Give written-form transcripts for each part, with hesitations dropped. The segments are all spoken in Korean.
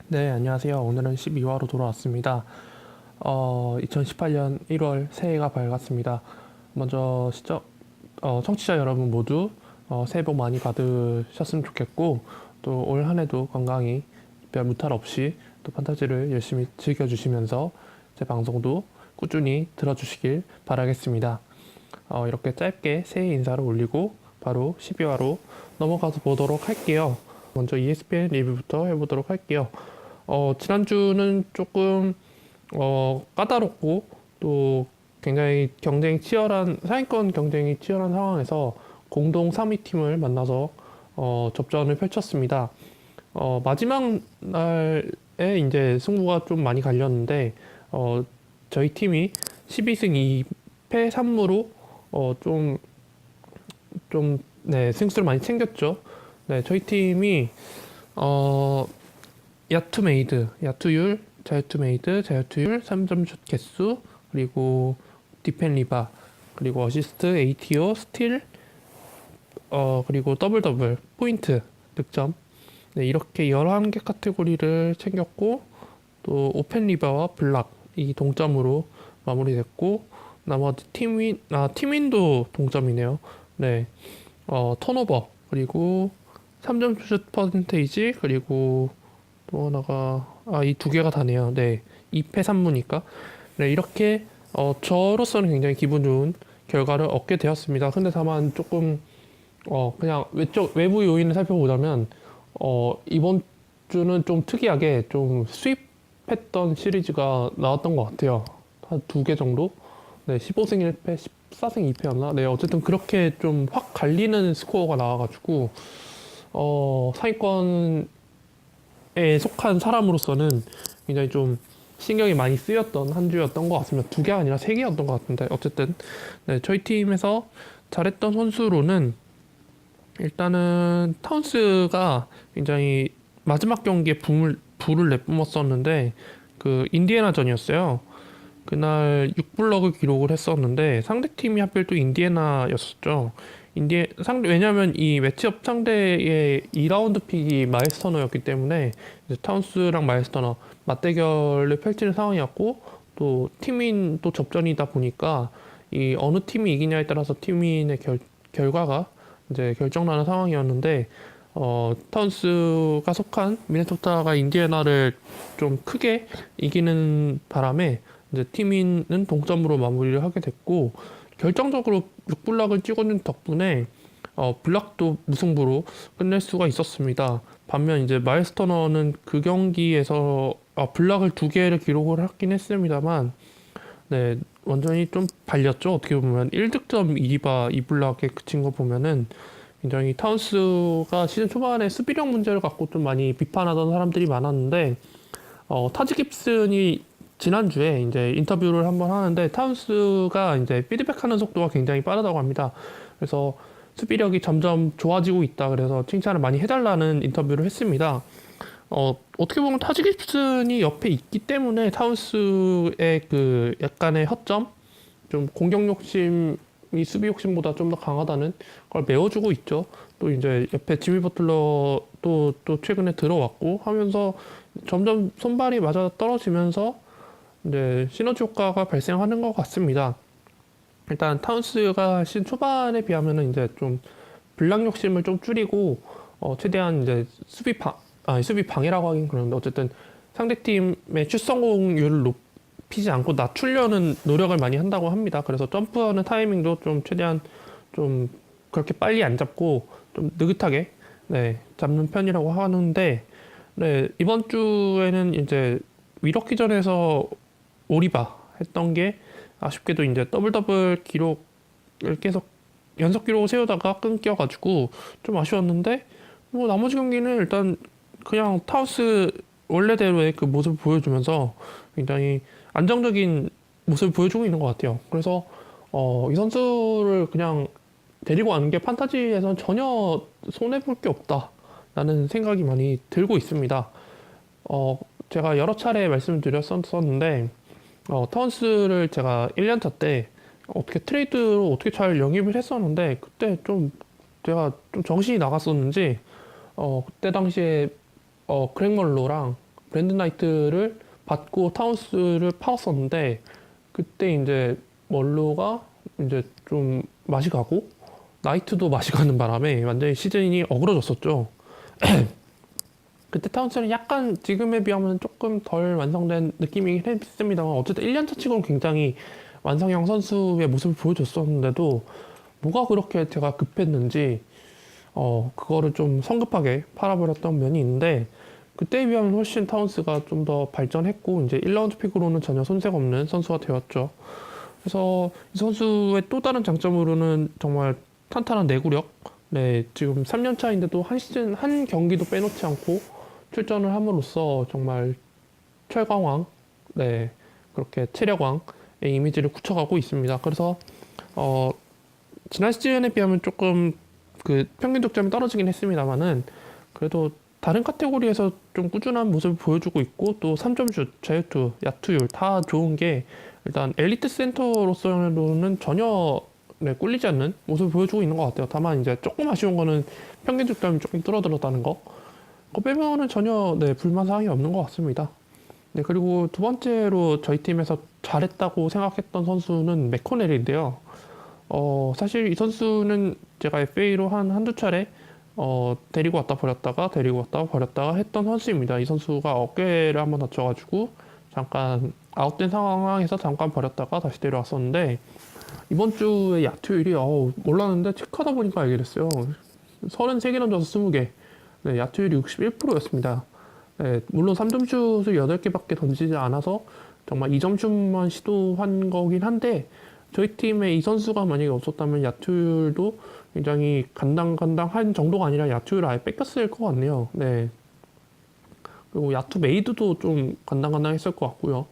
네, 안녕하세요. 오늘은 12화로 돌아왔습니다. 2018년 1월 새해가 밝았습니다. 먼저 청취자 여러분 모두 새해 복 많이 받으셨으면 좋겠고, 또 올 한 해도 건강히 별 무탈 없이 또 판타지를 열심히 즐겨주시면서 제 방송도 꾸준히 들어주시길 바라겠습니다. 이렇게 짧게 새해 인사를 올리고 바로 12화로 넘어가서 보도록 할게요. 먼저 ESPN 리뷰부터 해보도록 할게요. 지난주는 조금 까다롭고 또 굉장히 상위권 경쟁이 치열한 상황에서 공동 3위 팀을 만나서 접전을 펼쳤습니다. 마지막 날에 이제 승부가 좀 많이 갈렸는데 저희 팀이 12승 2패 3무로 네, 승수를 많이 챙겼죠. 네, 저희 팀이 어, 야투율, 자유투율, 3점 슛 개수, 그리고 디펜 리바, 그리고 어시스트, ATO, 스틸, 그리고 더블, 포인트, 득점. 네, 이렇게 11개 카테고리를 챙겼고, 또 오펜 리바와 블락, 이 동점으로 마무리됐고, 나머지 팀윈도 동점이네요. 네, 턴오버, 그리고 3점 슛 퍼센테이지, 그리고 또 하나가 이 두 개가 다네요. 네, 2패 3무니까. 네, 이렇게 저로서는 굉장히 기분 좋은 결과를 얻게 되었습니다. 근데 다만 조금 그냥 외부 요인을 살펴보자면 이번 주는 좀 특이하게 좀 수입했던 시리즈가 나왔던 것 같아요. 한 두 개 정도. 네, 15승 1패, 14승 2패였나? 네, 어쨌든 그렇게 좀 확 갈리는 스코어가 나와가지고 상위권 속한 사람으로서는 굉장히 좀 신경이 많이 쓰였던 한 주였던 것 같습니다. 두 개 아니라 세 개였던 것 같은데 어쨌든 네, 저희 팀에서 잘했던 선수로는 일단은 타운스가 굉장히 마지막 경기에 불을 내뿜었었는데 그 인디애나전이었어요. 그날 6블럭을 기록을 했었는데 상대팀이 하필 또 인디애나였었죠. 왜냐면 이 매치업 상대의 2라운드 픽이 마일스 터너였기 때문에 이제 타운스랑 마일스 터너 맞대결을 펼치는 상황이었고 또 팀인 또 접전이다 보니까 이 어느 팀이 이기냐에 따라서 팀인의 결과가 이제 결정나는 상황이었는데 타운스가 속한 미네소타가 인디애나를 좀 크게 이기는 바람에 이제 팀인은 동점으로 마무리를 하게 됐고 결정적으로 6블락을 찍어준 덕분에 블락도 무승부로 끝낼 수가 있었습니다. 반면 이제 마일스 터너는 그 경기에서 블락을 두 개를 기록을 하긴 했습니다만 네, 완전히 좀 발렸죠. 어떻게 보면 1득점 2리바 2블락에 그친 거 보면은 굉장히 타운스가 시즌 초반에 수비력 문제를 갖고 좀 많이 비판하던 사람들이 많았는데 타지 깁슨이 지난주에 이제 인터뷰를 한번 하는데 타운스가 이제 피드백하는 속도가 굉장히 빠르다고 합니다. 그래서 수비력이 점점 좋아지고 있다. 그래서 칭찬을 많이 해달라는 인터뷰를 했습니다. 어떻게 보면 타지 깁슨이 옆에 있기 때문에 타운스의 그 약간의 허점, 좀 공격 욕심이 수비 욕심보다 좀 더 강하다는 걸 메워주고 있죠. 또 이제 옆에 지미 버틀러 또 최근에 들어왔고 하면서 점점 손발이 맞아 떨어지면서 이제 시너지 효과가 발생하는 것 같습니다. 일단 타운스가 시즌 초반에 비하면은 이제 좀 블락 욕심을 좀 줄이고 최대한 이제 수비 방해라고 하긴 그런데 어쨌든 상대팀의 슛 성공률을 높이지 않고 낮추려는 노력을 많이 한다고 합니다. 그래서 점프하는 타이밍도 좀 최대한 좀 그렇게 빨리 안 잡고 좀 느긋하게 네, 잡는 편이라고 하는데 네, 이번 주에는 이제 위럭키전에서 오리바 했던 게 아쉽게도 이제 더블 기록을 계속 연속 기록을 세우다가 끊겨가지고 좀 아쉬웠는데 뭐 나머지 경기는 일단 그냥 타우스 원래대로의 그 모습을 보여주면서 굉장히 안정적인 모습을 보여주고 있는 것 같아요. 그래서 이 선수를 그냥 데리고 가는 게 판타지에선 전혀 손해볼 게 없다라는 생각이 많이 들고 있습니다. 제가 여러 차례 말씀을 드렸었는데 타운스를 제가 1년차 때 어떻게 트레이드로 어떻게 잘 영입을 했었는데 그때 좀 제가 좀 정신이 나갔었는지 그때 당시에 그렉 멀로랑 브랜든 나이트를 받고 타운스를 파웠었는데 그때 이제 멀로가 이제 좀 맛이 가고 나이트도 맛이 가는 바람에 완전히 시즌이 어그러졌었죠. 그때 타운스는 약간 지금에 비하면 조금 덜 완성된 느낌이긴 했습니다만 어쨌든 1년차 치고는 굉장히 완성형 선수의 모습을 보여줬었는데도 뭐가 그렇게 제가 급했는지 그거를 좀 성급하게 팔아버렸던 면이 있는데 그때에 비하면 훨씬 타운스가 좀 더 발전했고 이제 1라운드 픽으로는 전혀 손색 없는 선수가 되었죠. 그래서 이 선수의 또 다른 장점으로는 정말 탄탄한 내구력. 네, 지금 3년 차인데도 한 시즌 한 경기도 빼놓지 않고 출전을 함으로써 정말 최강왕, 네, 그렇게 체력왕의 이미지를 굳혀가고 있습니다. 그래서 어, 지난 시즌에 비하면 조금 그 평균 득점이 떨어지긴 했습니다만은 그래도 다른 카테고리에서 좀 꾸준한 모습을 보여주고 있고 또 3점슛, 자유투, 야투율 다 좋은 게 일단 엘리트 센터로서는 전혀 네, 꿀리지 않는 모습을 보여주고 있는 것 같아요. 다만 이제 조금 아쉬운 거는 평균 득점이 조금 줄어들었다는 거. 그거 빼면은 전혀 네, 불만 사항이 없는 것 같습니다. 네, 그리고 두 번째로 저희 팀에서 잘했다고 생각했던 선수는 맥코넬인데요. 사실 이 선수는 제가 FA로 한두 차례 데리고 왔다 버렸다가 데리고 왔다 버렸다가 했던 선수입니다. 이 선수가 어깨를 한번 다쳐가지고 잠깐 아웃된 상황에서 잠깐 버렸다가 다시 데려왔었는데 이번 주에 야투율이 몰랐는데 체크하다 보니까 알게 됐어요. 33개 던져서 20개. 네, 야투율이 61%였습니다. 네, 물론 3점슛을 8개밖에 던지지 않아서 정말 2점슛만 시도한 거긴 한데 저희 팀에 이 선수가 만약에 없었다면 야투율도 굉장히 간당간당한 정도가 아니라 야투율을 아예 뺏겼을 것 같네요. 네. 그리고 야투 메이드도 좀 간당간당했을 것 같고요.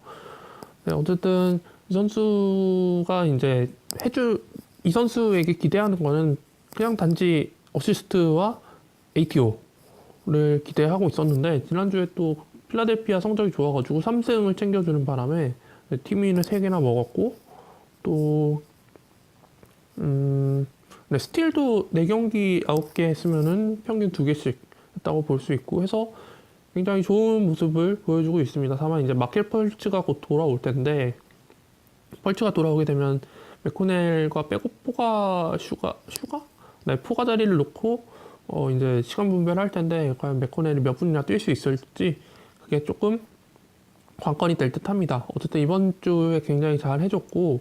네, 어쨌든 이 선수가 이제 이 선수에게 기대하는 거는 그냥 단지 어시스트와 ATO를 기대하고 있었는데 지난주에 또 필라델피아 성적이 좋아가지고 3승을 챙겨주는 바람에 팀윈을 3개나 먹었고 또 네, 스틸도 4경기 9개 했으면은 평균 2개씩 했다고 볼 수 있고 해서 굉장히 좋은 모습을 보여주고 있습니다. 다만 이제 마켈 펄츠가 곧 돌아올 텐데 펄츠가 돌아오게 되면 맥코넬과 백업 슈가? 네, 포가 자리를 놓고 이제 시간 분배를 할 텐데 과연 맥코넬이 몇 분이나 뛸 수 있을지 그게 조금 관건이 될 듯합니다. 어쨌든 이번 주에 굉장히 잘 해줬고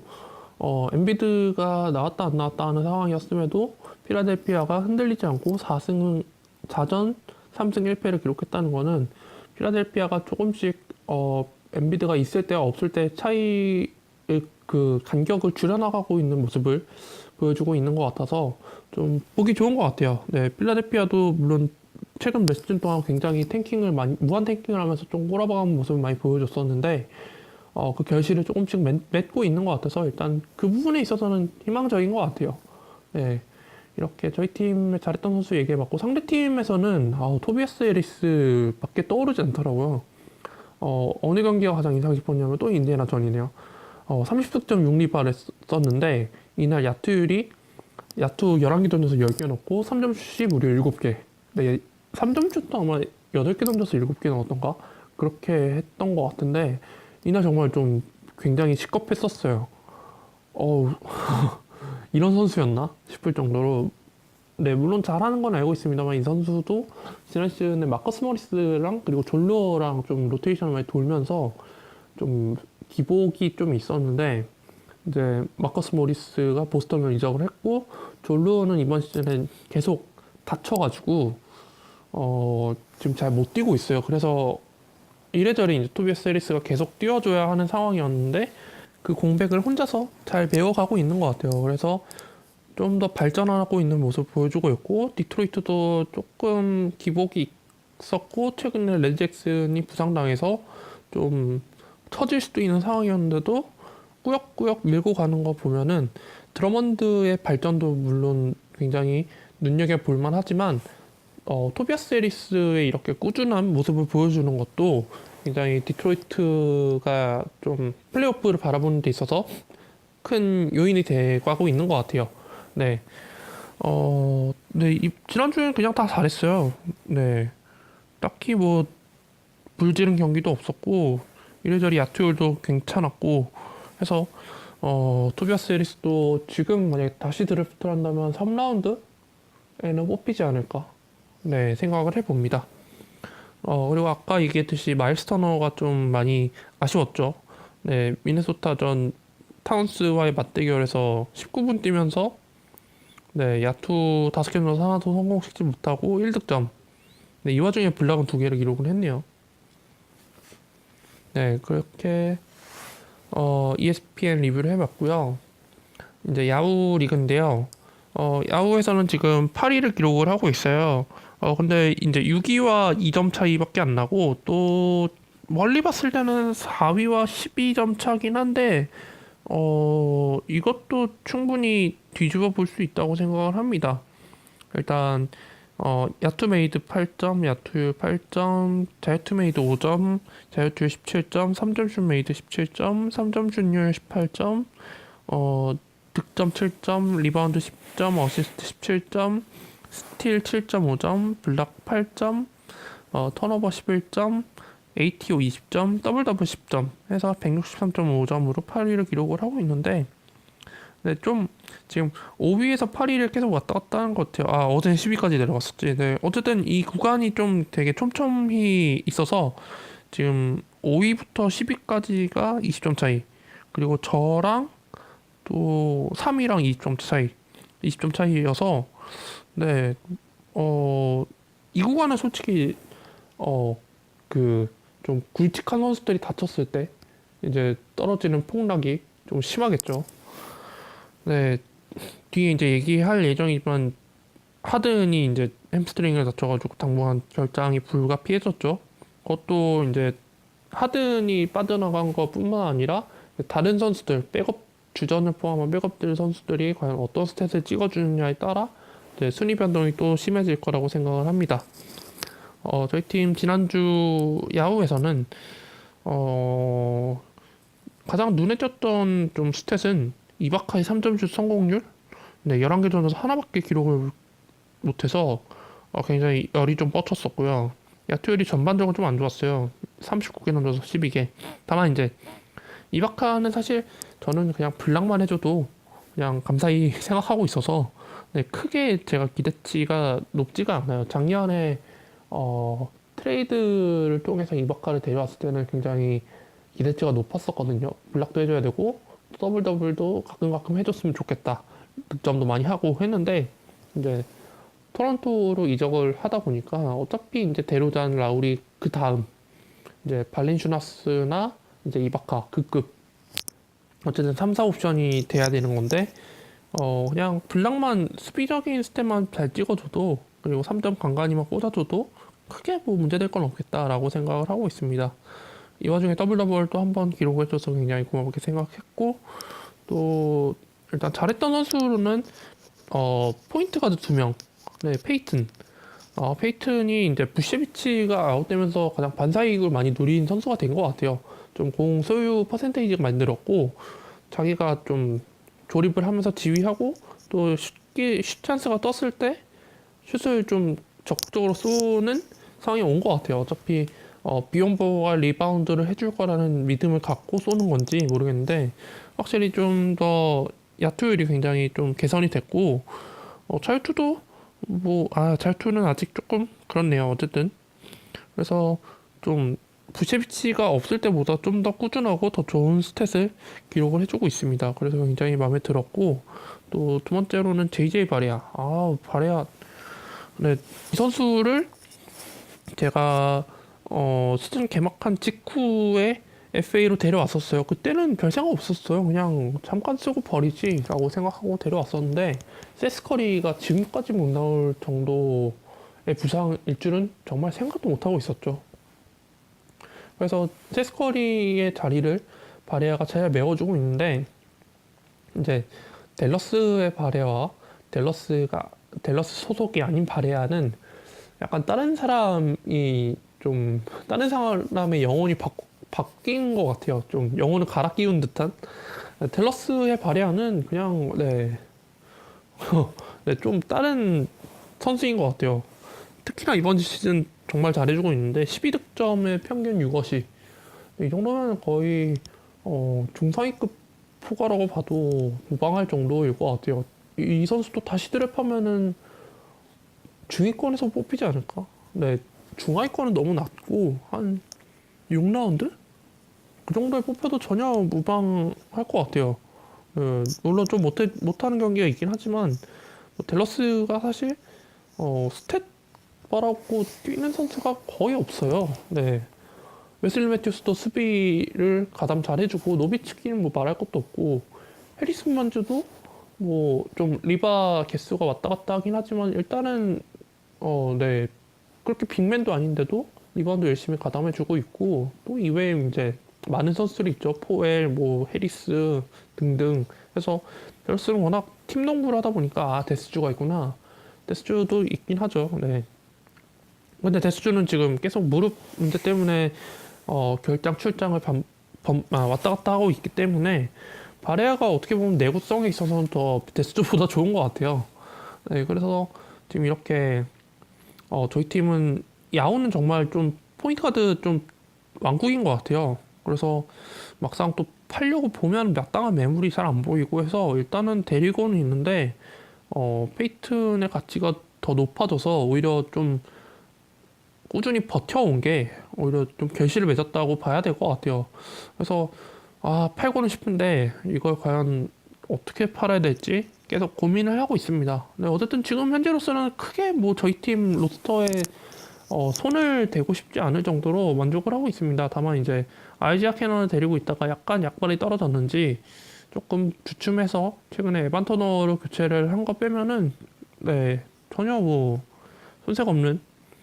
엔비드가 나왔다 안 나왔다 하는 상황이었음에도 필라델피아가 흔들리지 않고 4전 3승 1패를 기록했다는 거는 필라델피아가 조금씩 엔비드가 있을 때와 없을 때 차이의 그 간격을 줄여나가고 있는 모습을 보여주고 있는 것 같아서 좀 보기 좋은 것 같아요. 네, 필라델피아도 물론 최근 몇 시즌 동안 굉장히 무한 탱킹을 하면서 좀 꼬라박은 모습을 많이 보여줬었는데 그 결실을 조금씩 맺고 있는 것 같아서 일단 그 부분에 있어서는 희망적인 것 같아요. 네, 이렇게 저희 팀에 잘했던 선수 얘기해봤고 상대 팀에서는 토비아스 해리스밖에 떠오르지 않더라고요. 어느 경기가 가장 인상 깊었냐면 또 인디애나 전이네요. 30득점 6리바를 썼는데 이날 야투 11개 던져서 10개 넣고 3점슛이 무려 7개. 네, 3점슛도 아마 8개 던져서 7개 넣었던가? 그렇게 했던 것 같은데 이날 정말 좀 굉장히 시겁했었어요. 이런 선수였나 싶을 정도로 네, 물론 잘하는 건 알고 있습니다만 이 선수도 지난 시즌에 마커스 머리스랑 그리고 존 루어랑 좀 로테이션을 많이 돌면서 좀 기복이 좀 있었는데 이제 마커스 모리스가 보스턴을 이적을 했고 존 루어는 이번 시즌에 계속 다쳐가지고 지금 잘 못 뛰고 있어요. 그래서 이래저래 이제 토비아스 해리스가 계속 뛰어줘야 하는 상황이었는데 그 공백을 혼자서 잘 메워가고 있는 것 같아요. 그래서 좀 더 발전하고 있는 모습 보여주고 있고 디트로이트도 조금 기복이 있었고 최근에 레드 잭슨이 부상당해서 좀 처질 수도 있는 상황이었는데도 꾸역꾸역 밀고 가는 거 보면은 드러먼드의 발전도 물론 굉장히 눈여겨볼 만하지만 토비아스 해리스의 이렇게 꾸준한 모습을 보여주는 것도 굉장히 디트로이트가 좀 플레이오프를 바라보는 데 있어서 큰 요인이 되고 있는 것 같아요. 네. 지난주에는 그냥 다 잘했어요. 네. 딱히 뭐, 불지른 경기도 없었고 이래저래 야투율도 괜찮았고 해서 토비아스 해리스도 지금 만약에 다시 드래프트를 한다면 3라운드에는 뽑히지 않을까 네 생각을 해봅니다. 그리고 아까 얘기했듯이 마일스 터너가 좀 많이 아쉬웠죠. 네, 미네소타전 타운스와의 맞대결에서 19분 뛰면서 네, 야투 5개 넣어서 하나도 성공시키지 못하고 1득점. 네, 이 와중에 블락은 2개를 기록을 했네요. 네, 그렇게 ESPN 리뷰를 해봤고요. 이제 야후 리그인데요. 야후에서는 지금 8위를 기록을 하고 있어요. 근데 이제 6위와 2점 차이밖에 안 나고 또 멀리 봤을 때는 4위와 12점 차긴 한데 이것도 충분히 뒤집어 볼 수 있다고 생각을 합니다. 일단 야투메이드 8점, 야투율 8점, 자유투메이드 5점, 자유투율 17점, 3점슛 메이드 17점, 3점슛율 18점, 득점 7점, 리바운드 10점, 어시스트 17점, 스틸 7.5점, 블락 8점, 턴오버 11점, ATO 20점, 더블 더블 10점 해서 163.5점으로 8위를 기록을 하고 있는데 네, 좀 지금 5위에서 8위를 계속 왔다 갔다 하는 것 같아요. 어제는 10위까지 내려갔었지. 네, 어쨌든 이 구간이 좀 되게 촘촘히 있어서 지금 5위부터 10위까지가 20점 차이. 그리고 저랑 또 3위랑 20점 차이. 20점 차이여서 네, 이 구간은 솔직히 그 좀 굵직한 선수들이 다쳤을 때 이제 떨어지는 폭락이 좀 심하겠죠. 네, 뒤에 이제 얘기할 예정이지만 하든이 이제 햄스트링을 다쳐가지고 당분간 결장이 불가피해졌죠. 그것도 이제 하든이 빠져나간 것뿐만 아니라 다른 선수들 백업 주전을 포함한 백업들 선수들이 과연 어떤 스탯을 찍어주느냐에 따라 이제 순위 변동이 또 심해질 거라고 생각을 합니다. 저희 팀 지난주 야후에서는 가장 눈에 띄었던 좀 스탯은 이바카의 3점슛 성공률 네, 11개 전에서 하나밖에 기록을 못해서 굉장히 열이 좀 뻗쳤었고요. 야투율이 전반적으로 좀 안 좋았어요. 39개 던져서 12개. 다만 이제 이바카는 사실 저는 그냥 블락만 해줘도 그냥 감사히 생각하고 있어서 네, 크게 제가 기대치가 높지가 않아요. 작년에 트레이드를 통해서 이바카를 데려왔을 때는 굉장히 기대치가 높았었거든요. 블락도 해줘야 되고 더블 더블도 가끔 해줬으면 좋겠다. 득점도 많이 하고 했는데 이제 토론토로 이적을 하다 보니까 어차피 이제 데로잔, 라우리 그 다음 이제 발렌슈나스나 이제 이바카 그 급 어쨌든 3, 4 옵션이 돼야 되는 건데 그냥 블락만 수비적인 스탯만 잘 찍어줘도 그리고 3점 간간히만 꽂아줘도 크게 뭐 문제될 건 없겠다라고 생각을 하고 있습니다. 이 와중에 더블 더블 또 한 번 기록해줘서 굉장히 고맙게 생각했고 또 일단 잘했던 선수로는 포인트 가드 2명 네 페이튼 페이튼이 이제 부셰비치가 아웃되면서 가장 반사이익을 많이 누린 선수가 된 것 같아요. 좀 공 소유 퍼센테이지가 많이 늘었고 자기가 좀 조립을 하면서 지휘하고 또 슛 찬스가 떴을 때 슛을 좀 적극적으로 쏘는 상황이 온 것 같아요. 어차피 비욘보가 리바운드를 해줄 거라는 믿음을 갖고 쏘는 건지 모르겠는데 확실히 좀 더 야투율이 굉장히 좀 개선이 됐고 자유투도 자유투는 아직 조금 그렇네요. 어쨌든 그래서 좀 부셰비치가 없을 때보다 좀 더 꾸준하고 더 좋은 스탯을 기록을 해주고 있습니다. 그래서 굉장히 마음에 들었고 또 두 번째로는 JJ 바레아. 바레아 네, 이 선수를 제가 시즌 개막한 직후에 FA로 데려왔었어요. 그때는 별 생각 없었어요. 그냥 잠깐 쓰고 버리지라고 생각하고 데려왔었는데 세스커리가 지금까지 못 나올 정도의 부상일 줄은 정말 생각도 못하고 있었죠. 그래서 세스커리의 자리를 바레아가 잘 메워주고 있는데 이제 댈러스의 바레아와 댈러스 소속이 아닌 바레아는 약간 다른 사람의 영혼이 바뀐 것 같아요. 좀 영혼을 갈아 끼운 듯한. 댈러스의 바레아는 그냥 네, 네, 좀 다른 선수인 것 같아요. 특히나 이번 시즌 정말 잘해주고 있는데 12득점에 평균 6어시 이 정도면 거의 중상위급 포가라고 봐도 무방할 정도일 것 같아요. 이 선수도 다시 드랩하면은 중위권에서 뽑히지 않을까? 네, 중하위권은 너무 낮고 한 6라운드? 그 정도에 뽑혀도 전혀 무방할 것 같아요. 물론 좀 못하는 경기가 있긴 하지만 뭐 댈러스가 사실 스탯 바라고 뛰는 선수가 거의 없어요. 네. 웨슬리 매튜스도 수비를 가담 잘해주고 노비츠키는 뭐 말할 것도 없고 해리슨 만즈도 뭐 좀 리바 개수가 왔다 갔다 하긴 하지만 일단은 네 그렇게 빅맨도 아닌데도 리바운드 열심히 가담해주고 있고 또 이외에 이제 많은 선수들이 있죠. 포엘, 뭐 해리스 등등 해서 댈러스는 워낙 팀 농구를 하다 보니까 데스주가 있구나. 데스주도 있긴 하죠. 네. 근데 데스주는 지금 계속 무릎 문제 때문에 결장 출장을 왔다 갔다 하고 있기 때문에 바레아가 어떻게 보면 내구성에 있어서는 더 데스주보다 좋은 것 같아요. 네, 그래서 지금 이렇게 저희 팀은 야오는 정말 좀 포인트 가드 좀 왕국인 것 같아요. 그래서 막상 또 팔려고 보면 마땅한 매물이 잘 안 보이고 해서 일단은 데리고는 있는데 페이튼의 가치가 더 높아져서 오히려 좀 꾸준히 버텨온 게 오히려 좀 결실을 맺었다고 봐야 될 것 같아요. 그래서 팔고는 싶은데 이걸 과연 어떻게 팔아야 될지 계속 고민을 하고 있습니다. 네, 어쨌든 지금 현재로서는 크게 뭐 저희 팀 로스터에 손을 대고 싶지 않을 정도로 만족을 하고 있습니다. 다만 이제 아이지아 캐논을 데리고 있다가 약간 약발이 떨어졌는지 조금 주춤해서 최근에 에반 터너로 교체를 한 거 빼면은 네 전혀 뭐 손색 없는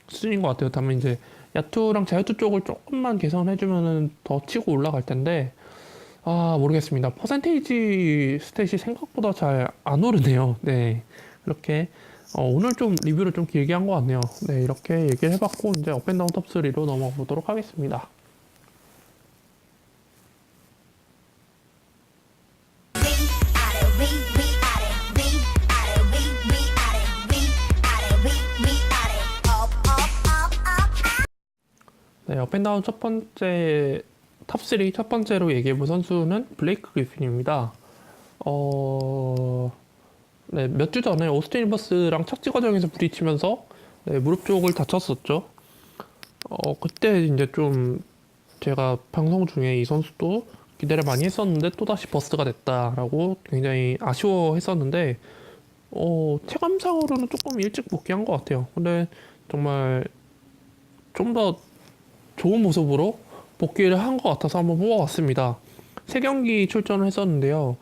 수준인 것 같아요. 다만 이제 야투랑 자유투 쪽을 조금만 개선해주면은 더 치고 올라갈 텐데 모르겠습니다. 퍼센테이지 스탯이 생각보다 잘 안 오르네요. 네 이렇게 오늘 좀 리뷰를 좀 길게 한 것 같네요. 네 이렇게 얘기를 해봤고 이제 업앤다운 톱3로 넘어가 보도록 하겠습니다. 네, 업앤다운 첫 번째 탑3 첫 번째로 얘기해볼 선수는 블레이크 그리핀입니다. 네, 몇 주 전에 오스틴 리버스랑 착지 과정에서 부딪히면서 네, 무릎 쪽을 다쳤었죠. 그때 이제 좀 제가 방송 중에 이 선수도 기대를 많이 했었는데 또다시 버스트가 됐다라고 굉장히 아쉬워했었는데 체감상으로는 조금 일찍 복귀한 것 같아요. 근데 정말 좀 더 좋은 모습으로 복귀를 한 것 같아서 한번 뽑아봤습니다. 3경기 출전을 했었는데요.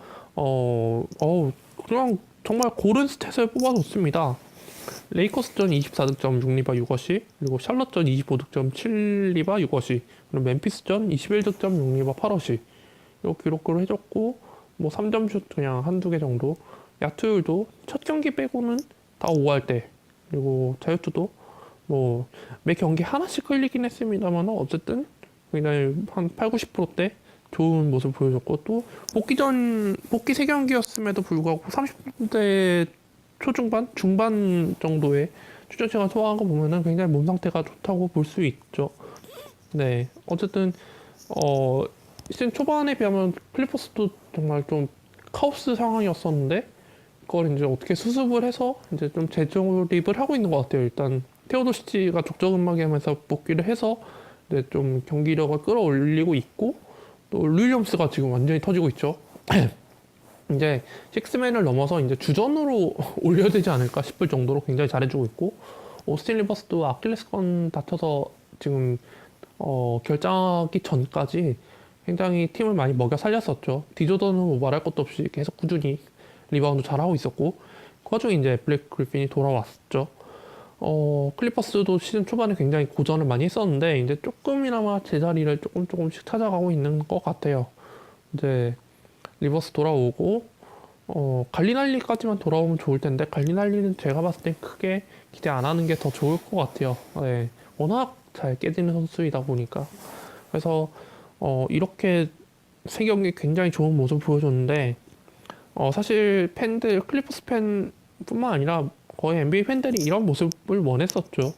그냥 정말 고른 스탯을 뽑아줬습니다. 레이커스전 24득점 6리바 6어시, 그리고 샬럿전 25득점 7리바 6어시, 그리고 멤피스전 21득점 6리바 8어시 이렇게 기록을 해줬고 뭐 3점슛 그냥 한두 개 정도, 야투율도 첫 경기 빼고는 다 5할대, 그리고 자유투도 뭐 매 경기 하나씩 흘리긴 했습니다만 어쨌든 굉장히 한 8, 90%대 좋은 모습을 보여줬고 또 복귀 3경기였음에도 불구하고 30대 초중반, 중반 정도의 출전 시간 소화한 거 보면은 굉장히 몸 상태가 좋다고 볼 수 있죠. 네, 어쨌든 시즌 초반에 비하면 클리퍼스도 정말 좀 카오스 상황이었었는데 그걸 이제 어떻게 수습을 해서 이제 좀 재조립을 하고 있는 것 같아요. 일단 테오도시치가 족저근막이 하면서 복귀를 해서 이제 좀 경기력을 끌어올리고 있고 또 윌리엄스가 지금 완전히 터지고 있죠. 이제 식스맨을 넘어서 이제 주전으로 올려야 되지 않을까 싶을 정도로 굉장히 잘해주고 있고 오스틴 리버스도 아킬레스건 다쳐서 지금 결장하기 전까지 굉장히 팀을 많이 먹여 살렸었죠. 디조던은 뭐 말할 것도 없이 계속 꾸준히 리바운드 잘하고 있었고 그 와중에 이제 블랙 그리핀이 돌아왔죠. 클리퍼스도 시즌 초반에 굉장히 고전을 많이 했었는데 이제 조금이나마 제자리를 조금씩 찾아가고 있는 것 같아요. 이제 리버스 돌아오고 갈리날리까지만 돌아오면 좋을 텐데 갈리날리는 제가 봤을 땐 크게 기대 안 하는 게 더 좋을 것 같아요. 네, 워낙 잘 깨지는 선수이다 보니까 그래서 이렇게 3경기 굉장히 좋은 모습을 보여줬는데 사실 팬들 클리퍼스 팬뿐만 아니라 거의 NBA 팬들이 이런 모습을 원했었죠.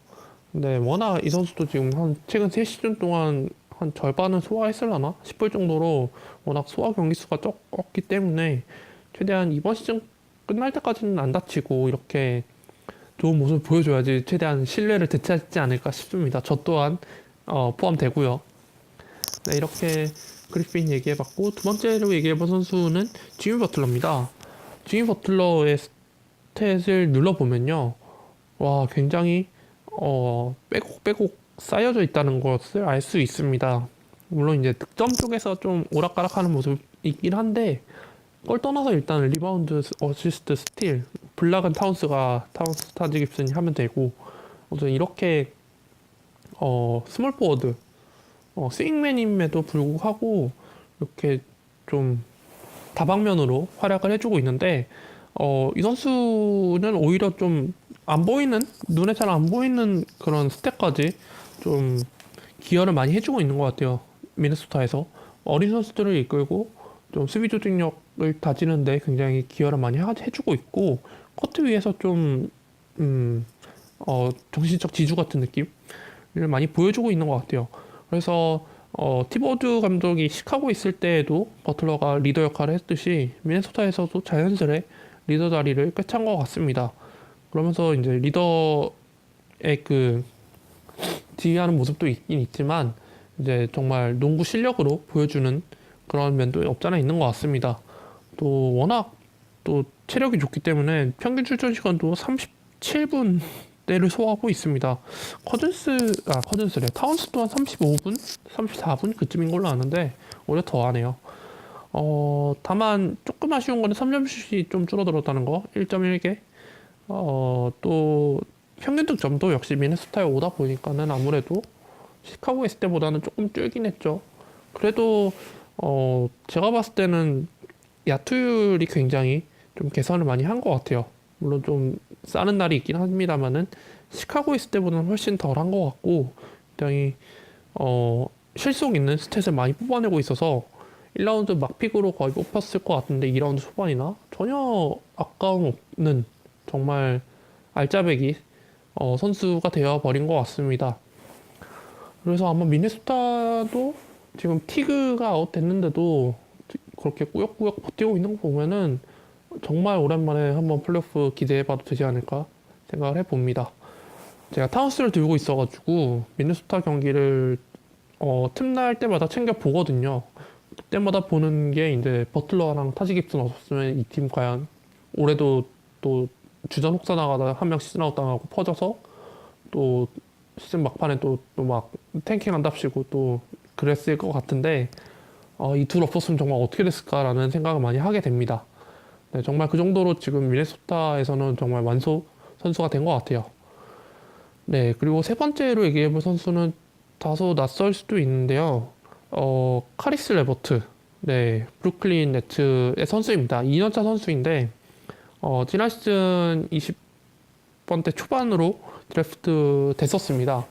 네, 워낙 이 선수도 지금 한 최근 3시즌 동안 한 절반은 소화했을라나 싶을 정도로 워낙 소화 경기 수가 적기 때문에 최대한 이번 시즌 끝날 때까지는 안 다치고 이렇게 좋은 모습을 보여줘야지 최대한 신뢰를 되찾지 않을까 싶습니다. 저 또한 포함되고요. 네, 이렇게 그리핀 얘기해봤고 두 번째로 얘기해본 선수는 지미 버틀러입니다. 지미 버틀러의 스탯을 눌러보면요. 와, 굉장히 빼곡빼곡 쌓여져 있다는 것을 알 수 있습니다. 물론 이제 득점 쪽에서 좀 오락가락하는 모습이 있긴 한데 그걸 떠나서 일단 리바운드, 어시스트, 스틸, 블락은 타운스 타지 깁슨이 하면 되고 아무튼 이렇게 스몰 포워드, 스윙맨임에도 불구하고 이렇게 좀 다방면으로 활약을 해주고 있는데 이 선수는 오히려 좀 안 보이는 눈에 잘 안 보이는 그런 스탯까지 좀 기여를 많이 해주고 있는 것 같아요. 미네소타에서 어린 선수들을 이끌고 좀 수비 조직력을 다지는데 굉장히 기여를 많이 해주고 있고 코트 위에서 좀 정신적 지주 같은 느낌을 많이 보여주고 있는 것 같아요. 그래서 티보드 감독이 시카고 있을 때에도 버틀러가 리더 역할을 했듯이 미네소타에서도 자연스레 리더 자리를 꿰찬 것 같습니다. 그러면서 이제 리더의 그 지휘하는 모습도 있긴 있지만 이제 정말 농구 실력으로 보여주는 그런 면도 없잖아 있는 것 같습니다. 또 워낙 또 체력이 좋기 때문에 평균 출전 시간도 37분대를 소화하고 있습니다. 커즌스래. 타운스 또한 35분, 34분 그쯤인 걸로 아는데 오히려 더 하네요. 다만 조금 아쉬운 거는 3점슛이 좀 줄어들었다는 거. 1.1개. 또 평균 득점도 역시 미네소타에 오다 보니까는 아무래도 시카고에 있을 때보다는 조금 줄긴 했죠. 그래도 제가 봤을 때는 야투율이 굉장히 좀 개선을 많이 한 것 같아요. 물론 좀 싸는 날이 있긴 합니다만은 시카고에 있을 때보다는 훨씬 덜 한 것 같고 굉장히 실속 있는 스탯을 많이 뽑아내고 있어서 1라운드 막픽으로 거의 뽑혔을 것 같은데 2라운드 초반이나 전혀 아까움 없는 정말 알짜배기 선수가 되어버린 것 같습니다. 그래서 아마 미네소타도 지금 티그가 아웃됐는데도 그렇게 꾸역꾸역 버티고 있는 거 보면은 정말 오랜만에 한번 플레이오프 기대해봐도 되지 않을까 생각을 해봅니다. 제가 타운스를 들고 있어가지고 미네소타 경기를 틈날 때마다 챙겨 보거든요. 그때마다 보는 게 이제 버틀러랑 타지 깁슨 없었으면 이 팀 과연 올해도 또 주전 혹사 나가다 한 명 시즌 아웃 당하고 퍼져서 또 시즌 막판에 또 막 탱킹 한답시고 또 그랬을 것 같은데 이 둘 없었으면 정말 어떻게 됐을까라는 생각을 많이 하게 됩니다. 네, 정말 그 정도로 지금 미네소타에서는 정말 완소 선수가 된 것 같아요. 네, 그리고 세 번째로 얘기해볼 선수는 다소 낯설 수도 있는데요. 카리스 레버트. 네, 브루클린 네츠의 선수입니다. 2년차 선수인데 지난 시즌 20번대 초반으로 드래프트 됐었습니다.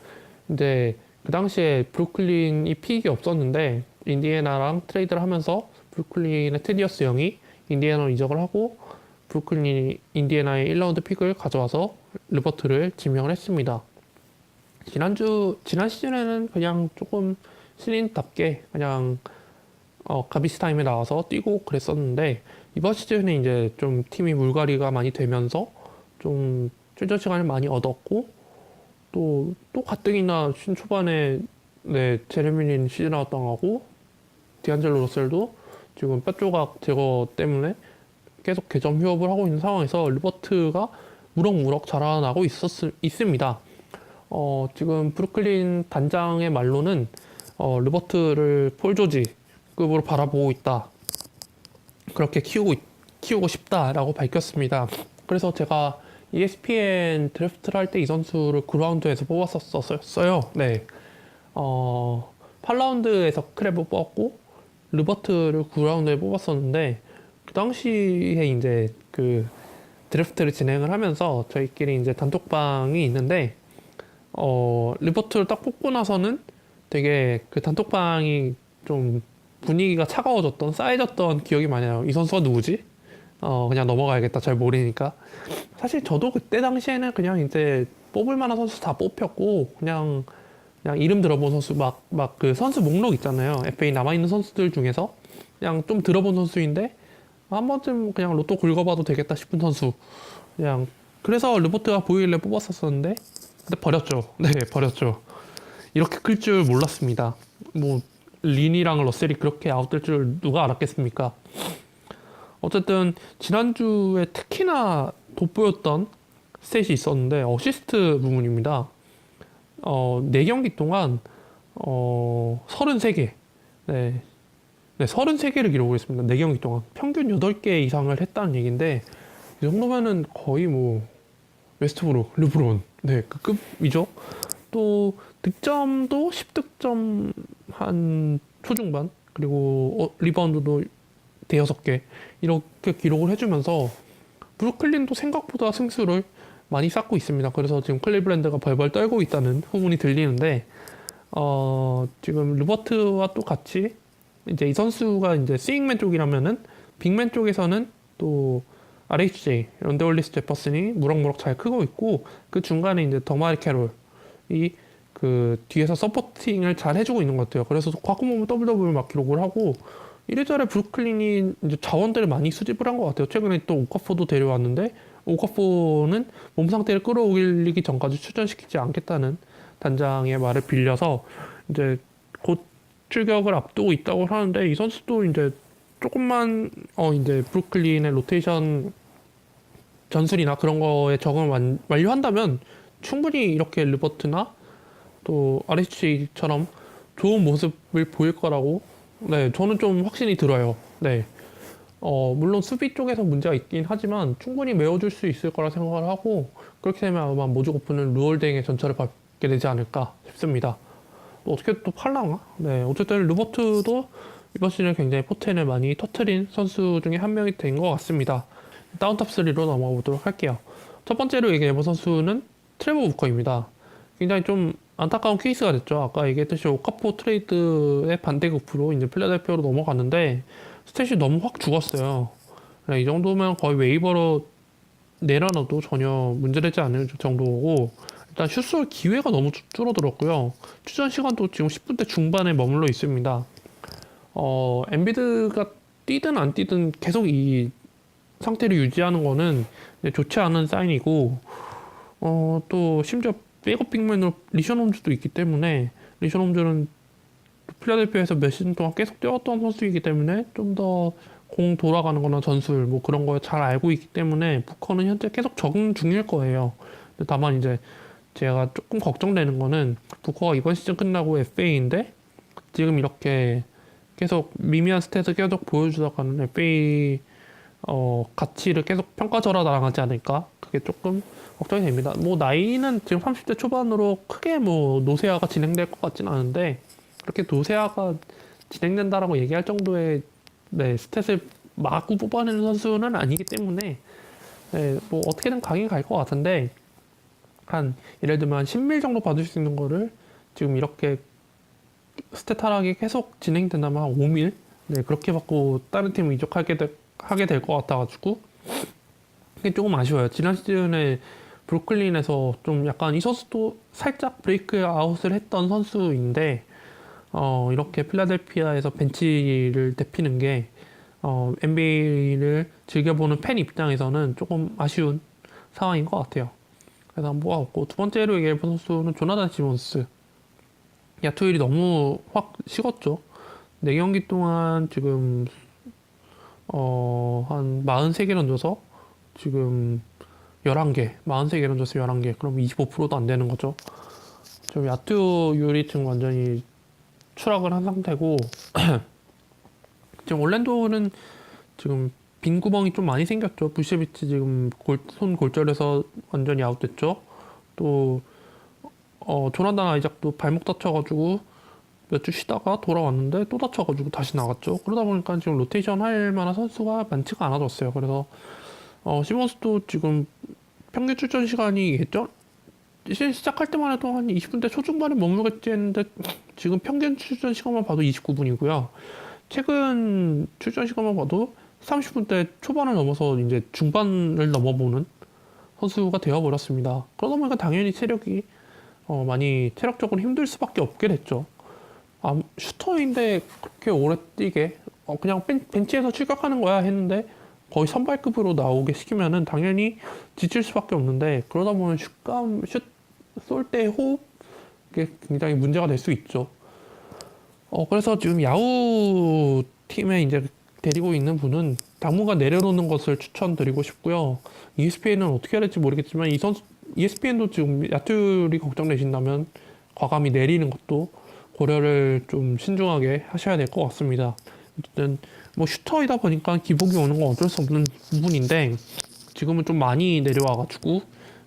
근데 그 당시에 브루클린이 픽이 없었는데 인디애나랑 트레이드를 하면서 브루클린의 테디어스 영이 인디애나로 이적을 하고 브루클린이 인디애나의 1라운드 픽을 가져와서 르버트를 지명을 했습니다. 지난 시즌에는 그냥 조금 신인답게 그냥 가비스 타임에 나와서 뛰고 그랬었는데 이번 시즌에 이제 좀 팀이 물갈이가 많이 되면서 좀 출전 시간을 많이 얻었고 또 가뜩이나 시즌 초반에 네, 제레미린 시즌 아웃 당하고 디안젤로 러셀도 지금 뼈 조각 제거 때문에 계속 개점 휴업을 하고 있는 상황에서 르버트가 무럭무럭 자라나고 있습니다. 지금 브루클린 단장의 말로는 르버트를 폴 조지급으로 바라보고 있다. 그렇게 키우고 싶다라고 밝혔습니다. 그래서 제가 ESPN 드래프트를 할 때 이 선수를 9라운드에서 뽑았었어요. 네. 8라운드에서 크랩을 뽑았고 르버트를 9라운드에 뽑았었는데 그 당시에 이제 그 드래프트를 진행을 하면서 저희끼리 이제 단톡방이 있는데 르버트를 딱 뽑고 나서는 되게 그 단톡방이 좀 분위기가 차가워졌던 싸해졌던 기억이 많이 나요. 이 선수가 누구지? 그냥 넘어가야겠다. 잘 모르니까. 사실 저도 그때 당시에는 그냥 이제 뽑을 만한 선수 다 뽑혔고 그냥 이름 들어본 선수 막 그 선수 목록 있잖아요. FA 남아있는 선수들 중에서 그냥 좀 들어본 선수인데 한 번쯤 그냥 로또 긁어봐도 되겠다 싶은 선수 그냥 그래서 르보트가 보이길래 뽑았었었는데 근데 버렸죠. 네, 버렸죠. 이렇게 클 줄 몰랐습니다. 뭐 린이랑 러셀이 그렇게 아웃될 줄 누가 알았겠습니까? 어쨌든 지난주에 특히나 돋보였던 스탯이 있었는데 어시스트 부분입니다. 4경기 동안 33개. 네. 네, 33개를 기록을 했습니다. 4경기 동안 평균 8개 이상을 했다는 얘기인데 이 정도면은 거의 뭐 웨스트브룩, 르브론 네, 그 급이죠. 또 득점도 10득점 한 초중반 그리고 리바운드도 대여섯 개 이렇게 기록을 해주면서 브루클린도 생각보다 승수를 많이 쌓고 있습니다. 그래서 지금 클리블랜드가 벌벌 떨고 있다는 후문이 들리는데 지금 르버트와 또 같이 이제 이 선수가 이제 스윙맨 쪽이라면은 빅맨 쪽에서는 또 RHJ 런데올리스 제퍼슨이 무럭무럭 잘 크고 있고 그 중간에 이제 더마리 캐롤이 그 뒤에서 서포팅을 잘 해주고 있는 것 같아요. 그래서 가끔 보면 더블 더블 막 기록을 하고 이래저래 브루클린이 이제 자원들을 많이 수집을 한 것 같아요. 최근에 또 오카포도 데려왔는데 오카포는 몸 상태를 끌어올리기 전까지 출전시키지 않겠다는 단장의 말을 빌려서 이제 곧 출격을 앞두고 있다고 하는데 이 선수도 이제 조금만 이제 브루클린의 로테이션 전술이나 그런 거에 적응을 완료한다면 충분히 이렇게 르버트나 또 RH처럼 좋은 모습을 보일 거라고 네 저는 좀 확신이 들어요. 네. 물론 수비 쪽에서 문제가 있긴 하지만 충분히 메워줄 수 있을 거라 생각을 하고 그렇게 되면 아마 모주고프는 루얼댕의 전철을 밟게 되지 않을까 싶습니다. 또 어떻게 또 팔랑아? 네, 어쨌든 르버트도 이번 시즌에 굉장히 포텐을 많이 터트린 선수 중에 한 명이 된 것 같습니다. 다운탑 3로 넘어가 보도록 할게요. 첫 번째로 얘기해본 선수는 트레버 우커입니다. 굉장히 좀 안타까운 케이스가 됐죠. 아까 얘기했듯이 오카포 트레이드의 반대급부로 이제 필라델피아로 넘어갔는데 스탯이 너무 확 죽었어요. 이 정도면 거의 웨이버로 내려놔도 전혀 문제되지 않을 정도고 일단 슛쏠 기회가 너무 줄어들었고요. 출전 시간도 지금 10분대 중반에 머물러 있습니다. 엔비드가 뛰든 안 뛰든 계속 이 상태를 유지하는 거는 좋지 않은 사인이고 또 심지어 백업 빅맨으로 리션 홈즈도 있기 때문에 리션 홈즈는 필라델피아에서 몇 시즌 동안 계속 뛰었던 선수이기 때문에 좀 더 공 돌아가는 거나 전술 뭐 그런 거 잘 알고 있기 때문에 부커는 현재 계속 적응 중일 거예요. 다만 이제 제가 조금 걱정되는 거는 부커가 이번 시즌 끝나고 FA인데 지금 이렇게 계속 미미한 스탯을 계속 보여주다가는 FA 가치를 계속 평가절하 당하지 않을까 그게 조금 걱정이 됩니다. 뭐 나이는 지금 30대 초반으로 크게 뭐 노세화가 진행될 것 같진 않은데 그렇게 노세화가 진행된다라고 얘기할 정도의 네, 스탯을 마구 뽑아내는 선수는 아니기 때문에 네, 뭐 어떻게든 가긴 갈 것 같은데 한 예를 들면 한 10밀 정도 받을 수 있는 거를 지금 이렇게 스탯 하락이 계속 진행된다면 한 5밀 네, 그렇게 받고 다른 팀 하게 될 것 같아가지고 그게 조금 아쉬워요. 지난 시즌에 브루클린에서 좀 약간 이 선수도 살짝 브레이크 아웃을 했던 선수인데 이렇게 필라델피아에서 벤치를 대피는 게 NBA를 즐겨보는 팬 입장에서는 조금 아쉬운 상황인 것 같아요. 그래서 모아왔고 두 번째로 얘기해본 선수는 조나단 시몬스. 야투율이 너무 확 식었죠. 4경기 동안 지금 한 43개 던져서 지금 11개, 43개 던져서 11개. 그럼 25%도 안 되는 거죠. 지금 야투율이 지금 완전히 추락을 한 상태고 지금 올랜도는 지금 빈 구멍이 좀 많이 생겼죠. 부셰비치 지금 손 골절해서 완전히 아웃됐죠. 또 조나단 아이작도 발목 다쳐가지고 몇 주 쉬다가 돌아왔는데 또 다쳐가지고 다시 나갔죠. 그러다 보니까 지금 로테이션 할 만한 선수가 많지가 않아졌어요. 그래서 시몬스도 지금 평균 출전 시간이 예전 시즌 시작할 때만 해도 한 20분대 초중반에 머물겠지 했는데 지금 평균 출전 시간만 봐도 29분이고요. 최근 출전 시간만 봐도 30분대 초반을 넘어서 이제 중반을 넘어보는 선수가 되어버렸습니다. 그러다 보니까 당연히 체력이 많이 체력적으로 힘들 수밖에 없게 됐죠. 슈터인데 그렇게 오래 뛰게 그냥 벤치에서 출격하는 거야 했는데 거의 선발급으로 나오게 시키면은 당연히 지칠 수밖에 없는데 그러다 보면 슛 쏠 때 호흡 게 굉장히 문제가 될 수 있죠. 그래서 지금 야후 팀에 이제 데리고 있는 분은 당분간 내려놓는 것을 추천드리고 싶고요. ESPN은 어떻게 해야 될지 모르겠지만 이 선수 ESPN도 지금 야투리 걱정되신다면 과감히 내리는 것도 고려를 좀 신중하게 하셔야 될 것 같습니다. 어쨌든 뭐 슈터이다 보니까 기복이 오는 건 어쩔 수 없는 부분인데 지금은 좀 많이 내려와가지고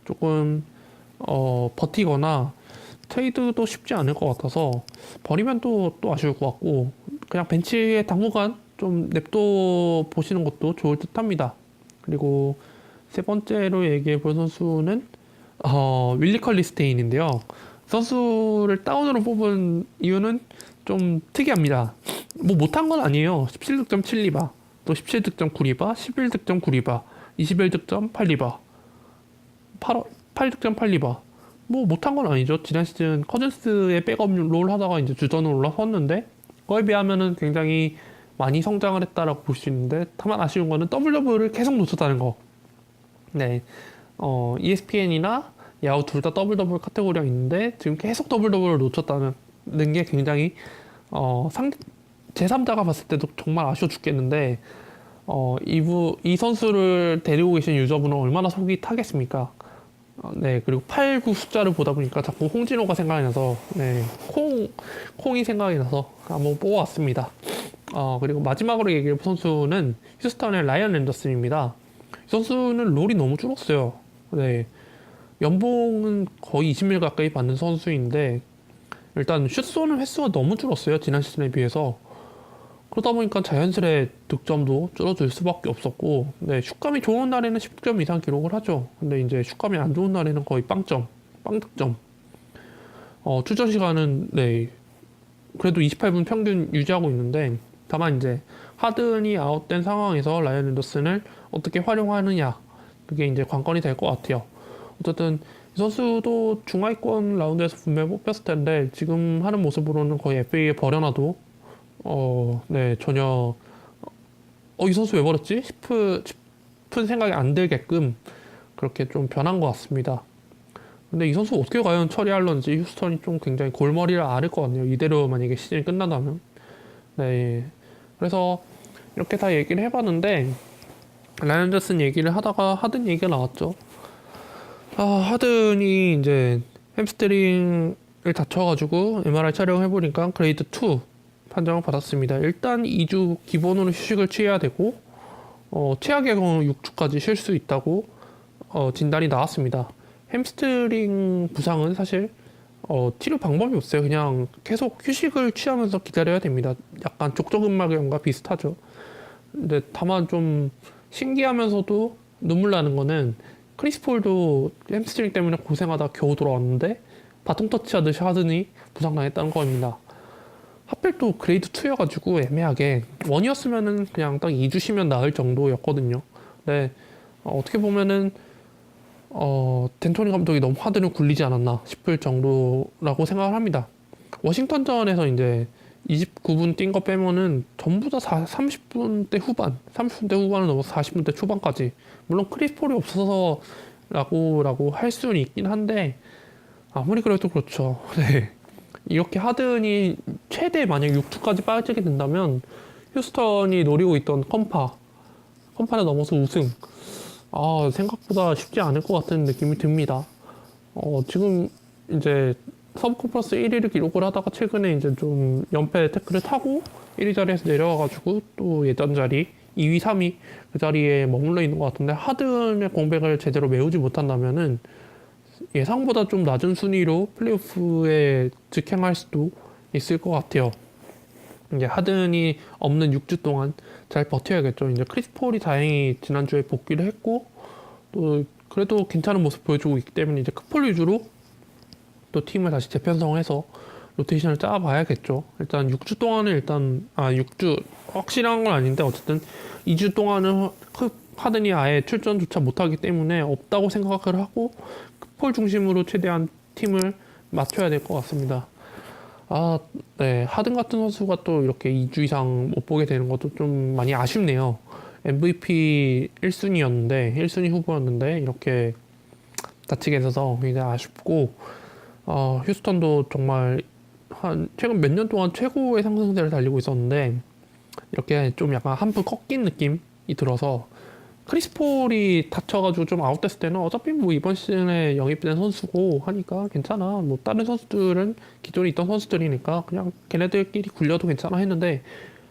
조금 버티거나 트레이드도 쉽지 않을 것 같아서 버리면 또 아쉬울 것 같고 그냥 벤치에 당분간 좀 냅둬 보시는 것도 좋을 듯 합니다. 그리고 세 번째로 얘기해 볼 선수는 윌리 컬리스테인인데요. 선수를 다운으로 뽑은 이유는 좀 특이합니다. 뭐 못한 건 아니에요. 17득점 7리바, 또 17득점 9리바, 11득점 9리바, 21득점 8리바, 8득점 8리바. 뭐 못한 건 아니죠. 지난 시즌 커즌스의 백업 롤 하다가 이제 주전으로 올라섰는데 그거에 비하면은 굉장히 많이 성장을 했다라고 볼 수 있는데 다만 아쉬운 거는 더블 더블을 계속 놓쳤다는 거. 네, ESPN이나 야후 둘 다 더블 더블 카테고리가 있는데 지금 계속 더블 더블을 놓쳤다는 게 굉장히 제3자가 봤을 때도 정말 아쉬워 죽겠는데 이 선수를 데리고 계신 유저분은 얼마나 속이 타겠습니까? 네, 그리고 8, 9 숫자를 보다 보니까 자꾸 홍진호가 생각이 나서, 네, 콩이 생각이 나서 한번 뽑아왔습니다. 그리고 마지막으로 얘기할 선수는 휴스턴의 라이언 앤더슨입니다. 이 선수는 롤이 너무 줄었어요. 네, 연봉은 거의 20밀 가까이 받는 선수인데, 일단 슛 쏘는 횟수가 너무 줄었어요. 지난 시즌에 비해서. 그러다 보니까 자연스레 득점도 줄어들 수밖에 없었고, 네, 슛감이 좋은 날에는 10점 이상 기록을 하죠. 근데 이제 슛감이 안 좋은 날에는 거의 빵 득점. 출전 시간은, 네, 그래도 28분 평균 유지하고 있는데, 다만 이제 하든이 아웃된 상황에서 라이언 앤더슨을 어떻게 활용하느냐, 그게 이제 관건이 될 것 같아요. 어쨌든, 이 선수도 중하위권 라운드에서 분명히 뽑혔을 텐데, 지금 하는 모습으로는 거의 FA에 버려놔도 네, 전혀, 이 선수 왜 버렸지? 싶은 생각이 안 들게끔 그렇게 좀 변한 것 같습니다. 근데 이 선수 어떻게 과연 처리할런지 휴스턴이 좀 굉장히 골머리를 앓을 것 같네요. 이대로 만약에 시즌이 끝난다면. 네. 그래서 이렇게 다 얘기를 해봤는데, 라이언 앤더슨 얘기를 하다가 하든 얘기가 나왔죠. 하든이 이제 햄스트링을 다쳐가지고 MRI 촬영을 해보니까 그레이드 2 판정을 받았습니다. 일단 2주 기본으로 휴식을 취해야 되고 최악의 경우 6주까지 쉴 수 있다고 진단이 나왔습니다. 햄스트링 부상은 사실 치료 방법이 없어요. 그냥 계속 휴식을 취하면서 기다려야 됩니다. 약간 족저근막염과 비슷하죠. 근데 다만 좀 신기하면서도 눈물 나는 거는 크리스 폴도 햄스트링 때문에 고생하다 겨우 돌아왔는데 바통 터치하듯이 하더니 부상당했다는 겁니다. 하필 또 그레이드 2여가지고 애매하게 1이었으면은 그냥 딱 2주 쉬면 나을 정도였거든요. 네, 어떻게 보면은 덴토니 감독이 너무 하드를 굴리지 않았나 싶을 정도라고 생각을 합니다. 워싱턴전에서 이제 29분 뛴 거 빼면은 전부 다 30분대 후반, 30분대 후반을 넘어서 40분대 초반까지. 물론 크리스 폴이 없어서 라고 할 수는 있긴 한데 아무리 그래도 그렇죠. 네. 이렇게 하든이 최대 만약 6투까지 빠지게 된다면 휴스턴이 노리고 있던 컴파를 넘어서 우승. 생각보다 쉽지 않을 것 같은 느낌이 듭니다. 지금 이제 서브 컨퍼런스 1위를 기록을 하다가 최근에 이제 좀 연패 태클을 타고 1위 자리에서 내려와가지고 또 예전 자리 2위, 3위 그 자리에 머물러 있는 것 같은데 하든의 공백을 제대로 메우지 못한다면은 예상보다 좀 낮은 순위로 플레이오프에 직행할 수도 있을 것 같아요. 이제 하든이 없는 6주 동안 잘 버텨야겠죠. 이제 크리스 폴이 다행히 지난주에 복귀를 했고 또 그래도 괜찮은 모습 보여주고 있기 때문에 이제 크폴 위주로 또 팀을 다시 재편성해서 로테이션을 짜봐야겠죠. 일단 6주 동안은 6주 확실한 건 아닌데 어쨌든 2주 동안은 하든이 아예 출전조차 못하기 때문에 없다고 생각을 하고 폴 중심으로 최대한 팀을 맞춰야 될 것 같습니다. 네. 하든 같은 선수가 또 이렇게 2주 이상 못 보게 되는 것도 좀 많이 아쉽네요. MVP 1순위였는데, 1순위 후보였는데, 이렇게 다치게 돼서 굉장히 아쉽고, 휴스턴도 정말 최근 몇 년 동안 최고의 상승세를 달리고 있었는데, 이렇게 좀 약간 한푼 꺾인 느낌이 들어서, 크리스 폴이 다쳐가지고 좀 아웃됐을 때는 어차피 뭐 이번 시즌에 영입된 선수고 하니까 괜찮아. 뭐 다른 선수들은 기존에 있던 선수들이니까 그냥 걔네들끼리 굴려도 괜찮아 했는데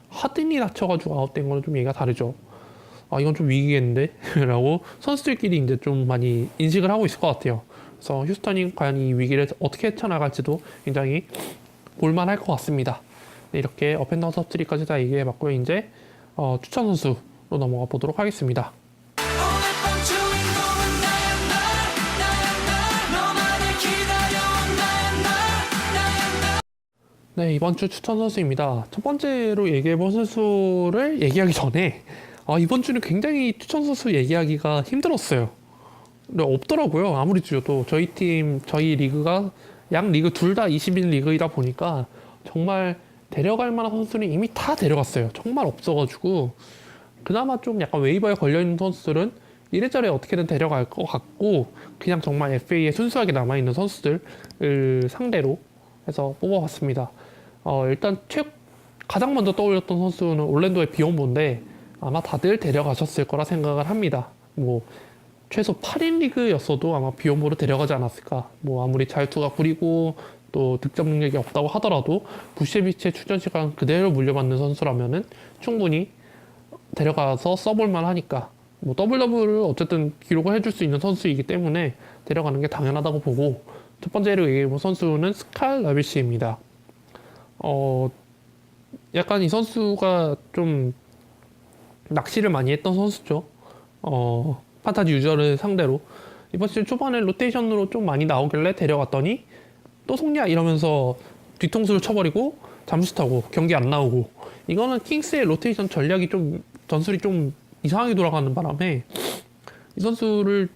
하든이 다쳐가지고 아웃된 거는 좀 얘기가 다르죠. 이건 좀 위기겠는데? 라고 선수들끼리 이제 좀 많이 인식을 하고 있을 것 같아요. 그래서 휴스턴이 과연 이 위기를 어떻게 헤쳐나갈지도 굉장히 볼만할 것 같습니다. 네, 이렇게 업앤다운 서트리까지 다 얘기해봤고요. 이제 추천 선수로 넘어가 보도록 하겠습니다. 네, 이번 주 추천 선수입니다. 첫 번째로 얘기해본 선수를 얘기하기 전에 이번 주는 굉장히 추천 선수 얘기하기가 힘들었어요. 근데 없더라고요. 아무리 지어도 저희 리그가 양 리그 둘 다 20인 리그이다 보니까 정말 데려갈 만한 선수는 이미 다 데려갔어요. 정말 없어가지고 그나마 좀 약간 웨이버에 걸려있는 선수들은 이래저래 어떻게든 데려갈 것 같고 그냥 정말 FA에 순수하게 남아있는 선수들을 상대로 해서 뽑아봤습니다. 일단 가장 먼저 떠올렸던 선수는 올랜도의 비욘보인데 아마 다들 데려가셨을 거라 생각을 합니다. 뭐 최소 8인 리그였어도 아마 비욘보를 데려가지 않았을까. 뭐 아무리 자유투가 구리고 또 득점 능력이 없다고 하더라도 부셰비치의 출전 시간 그대로 물려받는 선수라면은 충분히 데려가서 써볼만 하니까 뭐 더블 더블을 어쨌든 기록을 해줄 수 있는 선수이기 때문에 데려가는 게 당연하다고 보고 첫 번째로 얘기해본 선수는 스칼 라비시입니다. 약간 이 선수가 좀 낚시를 많이 했던 선수죠. 판타지 유저를 상대로 이번 시즌 초반에 로테이션으로 좀 많이 나오길래 데려갔더니 또 속냐 이러면서 뒤통수를 쳐버리고 잠수 타고 경기 안 나오고 이거는 킹스의 로테이션 전술이 좀 이상하게 돌아가는 바람에 이 선수를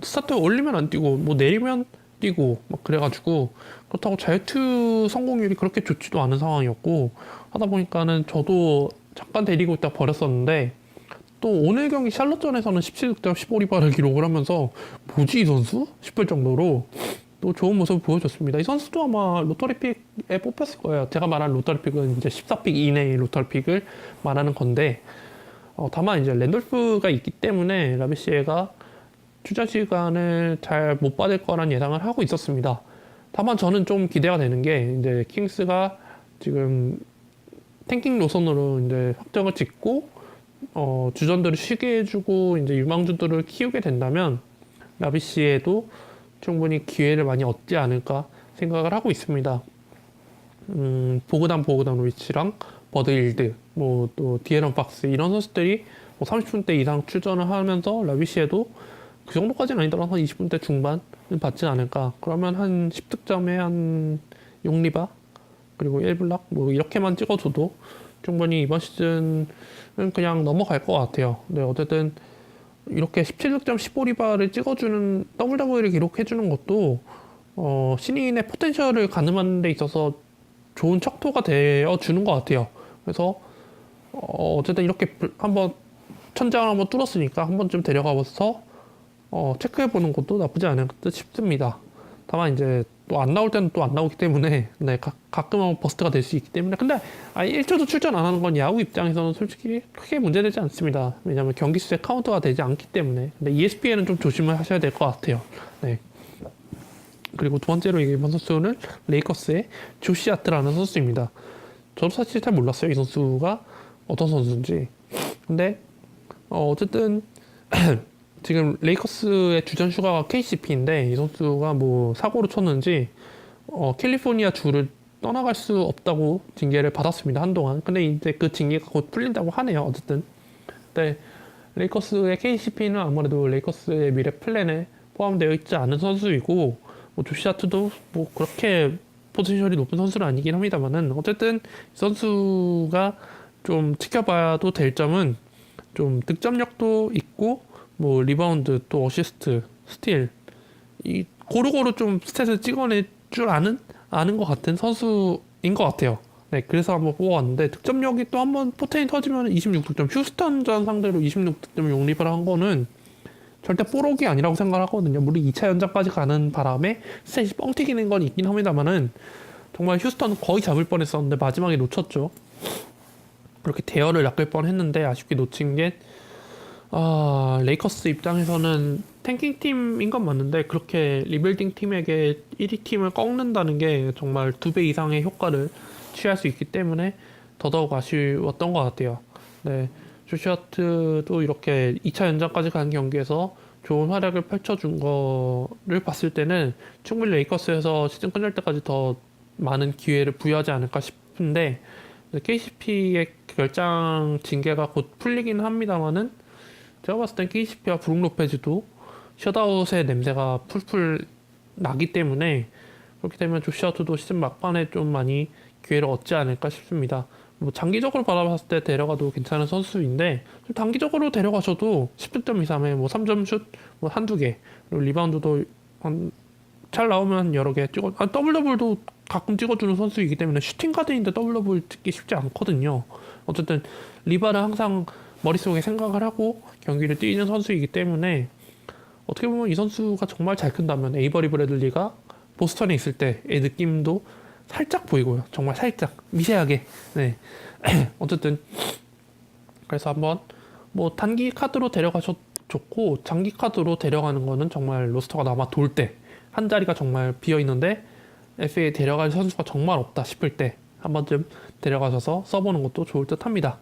스타트에 올리면 안 뛰고 뭐 내리면 뛰고 막 그래가지고 그렇다고 자유투 성공률이 그렇게 좋지도 않은 상황이었고 하다 보니까는 저도 잠깐 데리고 있다 버렸었는데 또 오늘 경기 샬럿전에서는 17득점 15리바를 기록을 하면서 뭐지 이 선수? 싶을 정도로 또 좋은 모습을 보여줬습니다. 이 선수도 아마 로터리 픽에 뽑혔을 거예요. 제가 말한 로터리 픽은 이제 14픽 이내의 로터리 픽을 말하는 건데 다만 이제 랜돌프가 있기 때문에 라비시에가 출전 시간을 잘 못 받을 거란 예상을 하고 있었습니다. 다만 저는 좀 기대가 되는 게 이제 킹스가 지금 탱킹 노선으로 이제 확정을 짓고 주전들을 쉬게 해주고 이제 유망주들을 키우게 된다면 라비시에도 충분히 기회를 많이 얻지 않을까 생각을 하고 있습니다. 보그단 위치랑 버드힐드, 뭐 또 디에런 박스 이런 선수들이 뭐 30분대 이상 출전을 하면서 라비시에도 그 정도까지는 아니더라도 한 20분대 중반은 받지 않을까. 그러면 한 10득점에 한 6리바 그리고 1블락 뭐 이렇게만 찍어줘도 충분히 이번 시즌은 그냥 넘어갈 것 같아요. 네, 어쨌든 이렇게 17득점 15리바를 찍어주는 더블 더블을 기록해주는 것도 신인의 포텐셜을 가늠하는 데 있어서 좋은 척도가 되어주는 것 같아요. 그래서 어쨌든 이렇게 한번 천장을 한번 뚫었으니까 한 번쯤 데려가서 체크해보는 것도 나쁘지 않은 듯 싶습니다. 다만 이제 또 안 나올 때는 또 안 나오기 때문에 네, 가끔은 버스트가 될 수 있기 때문에 근데 아예 1초도 출전 안 하는 건 야구 입장에서는 솔직히 크게 문제되지 않습니다. 왜냐하면 경기 수에 카운터가 되지 않기 때문에 근데 ESPN은 좀 조심을 하셔야 될 것 같아요. 네. 그리고 두 번째로 얘기해본 선수는 레이커스의 조시 아트라는 선수입니다. 저도 사실 잘 몰랐어요. 이 선수가 어떤 선수인지. 근데 어쨌든 지금 레이커스의 주전 슈가가 KCP인데 이 선수가 뭐 사고로 쳤는지 캘리포니아 주를 떠나갈 수 없다고 징계를 받았습니다. 한동안. 근데 이제 그 징계가 곧 풀린다고 하네요. 어쨌든. 근데 레이커스의 KCP는 아무래도 레이커스의 미래 플랜에 포함되어 있지 않은 선수이고 뭐 조시 아트도 뭐 그렇게 포텐셜이 높은 선수는 아니긴 합니다만은 어쨌든 이 선수가 좀 지켜봐도 될 점은 좀 득점력도 있고 뭐 리바운드 또 어시스트 스틸 이 고루고루 좀 스탯을 찍어낼 줄 아는 것 같은 선수인 것 같아요. 네, 그래서 한번 뽑아왔는데 득점력이 또 한번 포텐이 터지면 26득점 휴스턴전 상대로 26득점 용립을 한 거는 절대 뽀록이 아니라고 생각하거든요. 물론 2차 연장까지 가는 바람에 스탯이 뻥 튀기는 건 있긴 합니다만은 정말 휴스턴 거의 잡을 뻔했었는데 마지막에 놓쳤죠. 그렇게 대열을 낚을 뻔했는데 아쉽게 놓친 게 레이커스 입장에서는 탱킹 팀인 건 맞는데 그렇게 리빌딩 팀에게 1위 팀을 꺾는다는 게 정말 2배 이상의 효과를 취할 수 있기 때문에 더더욱 아쉬웠던 것 같아요. 네, 조슈아트도 이렇게 2차 연장까지 간 경기에서 좋은 활약을 펼쳐준 거를 봤을 때는 충분히 레이커스에서 시즌 끝날 때까지 더 많은 기회를 부여하지 않을까 싶은데 KCP의 결장 징계가 곧 풀리긴 합니다만은 제가 봤을 땐 KCP와 브룩 로페즈도 셧아웃의 냄새가 풀풀 나기 때문에 그렇게 되면 조슈아트도 시즌 막판에 좀 많이 기회를 얻지 않을까 싶습니다. 뭐 장기적으로 바라봤을 때 데려가도 괜찮은 선수인데 좀 단기적으로 데려가셔도 10득점 이상의 뭐 3점 슛 뭐 한두 개 그리고 리바운드도 잘 나오면 여러 개 찍어 더블 더블도 가끔 찍어주는 선수이기 때문에 슈팅 가드인데 더블 더블 찍기 쉽지 않거든요. 어쨌든 리바를 항상 머릿속에 생각을 하고 경기를 뛰는 선수이기 때문에 어떻게 보면 이 선수가 정말 잘 큰다면 에이버리 브래들리가 보스턴에 있을 때의 느낌도 살짝 보이고요. 정말 살짝 미세하게. 네. 어쨌든 그래서 한번 뭐 단기 카드로 데려가셔도 좋고 장기 카드로 데려가는 거는 정말 로스터가 남아 돌 때 한 자리가 정말 비어 있는데 FA에 데려갈 선수가 정말 없다 싶을 때 한 번쯤 데려가셔서 써보는 것도 좋을 듯 합니다.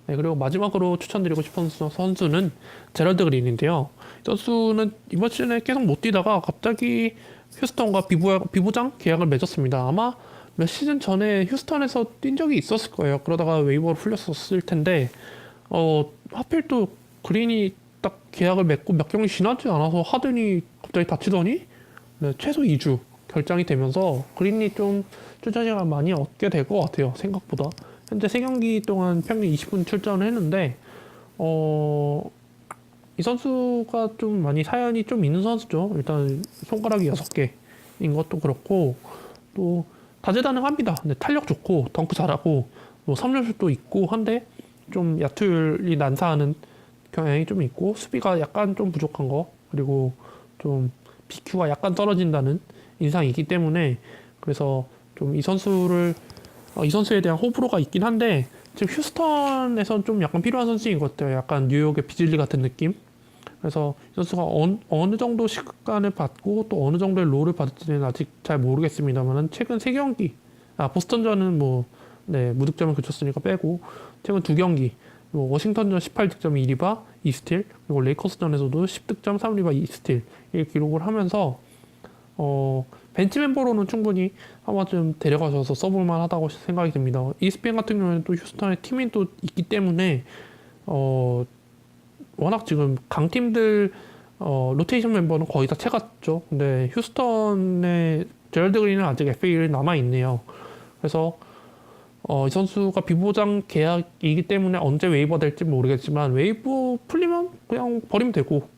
네, 그리고 마지막으로 추천드리고 싶은 선수는 제럴드 그린인데요. 이 선수는 이번 시즌에 계속 못 뛰다가 갑자기 휴스턴과 비보장 계약을 맺었습니다. 아마 몇 시즌 전에 휴스턴에서 뛴 적이 있었을 거예요. 그러다가 웨이버로 풀렸었을 텐데 하필 또 그린이 딱 계약을 맺고 몇 경기 지나지 않아서 하든이 갑자기 다치더니 네, 최소 2주 결장이 되면서 그린이 좀 출전 시간 많이 얻게 될 것 같아요. 생각보다. 현재 3경기 동안 평균 20분 출전을 했는데 이 선수가 좀 많이 사연이 좀 있는 선수죠. 일단 손가락이 6개인 것도 그렇고 또 다재다능합니다. 근데 탄력 좋고 덩크 잘하고 뭐 3점슛도 있고 한데 좀 야투율이 난사하는 경향이 좀 있고 수비가 약간 좀 부족한 거 그리고 좀 BQ가 약간 떨어진다는 인상이 있기 때문에 그래서 좀 이 선수에 대한 호불호가 있긴 한데 지금 휴스턴에선 좀 약간 필요한 선수인 것 같아요. 약간 뉴욕의 비즐리 같은 느낌. 그래서 이 선수가 어느 정도 시간을 받고 또 어느 정도의 롤을 받을지는 아직 잘 모르겠습니다만 최근 3경기 보스턴전은 무득점을 그쳤으니까 빼고 최근 2경기 워싱턴전 18득점 2리바 2스틸 그리고 레이커스전에서도 10득점 3리바 2스틸 이 기록을 하면서 벤치 멤버로는 충분히 한 번쯤 데려가셔서 써볼만 하다고 생각이 듭니다. ESPN 같은 경우에는 또 휴스턴에 팀이 또 있기 때문에 워낙 지금 강팀들 로테이션 멤버는 거의 다 채갔죠. 근데 휴스턴의 제럴드 그린은 아직 FA에 남아있네요. 그래서 이 선수가 비보장 계약이기 때문에 언제 웨이버 될지 모르겠지만 웨이버 풀리면 그냥 버리면 되고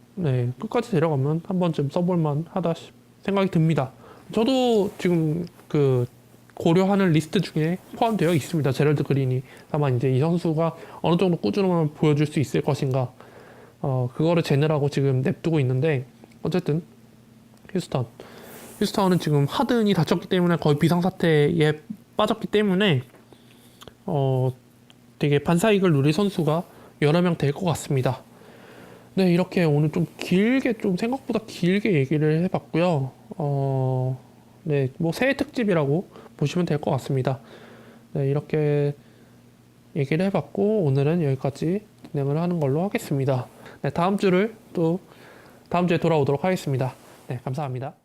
끝까지 데려가면 한 번쯤 써볼만 하다 생각이 듭니다. 저도 지금 그 고려하는 리스트 중에 포함되어 있습니다. 제럴드 그린이. 다만 이제 이 선수가 어느 정도 꾸준함을 보여줄 수 있을 것인가 그거를 재느라고 지금 냅두고 있는데 어쨌든 휴스턴은 지금 하든이 다쳤기 때문에 거의 비상사태에 빠졌기 때문에 되게 반사이익을 누릴 선수가 여러 명 될 것 같습니다. 네, 이렇게 오늘 좀 길게 좀 생각보다 길게 얘기를 해봤고요. 네, 뭐 새해 특집이라고 보시면 될 것 같습니다. 네, 이렇게 얘기를 해봤고 오늘은 여기까지 진행을 하는 걸로 하겠습니다. 네, 다음 주에 돌아오도록 하겠습니다. 네, 감사합니다.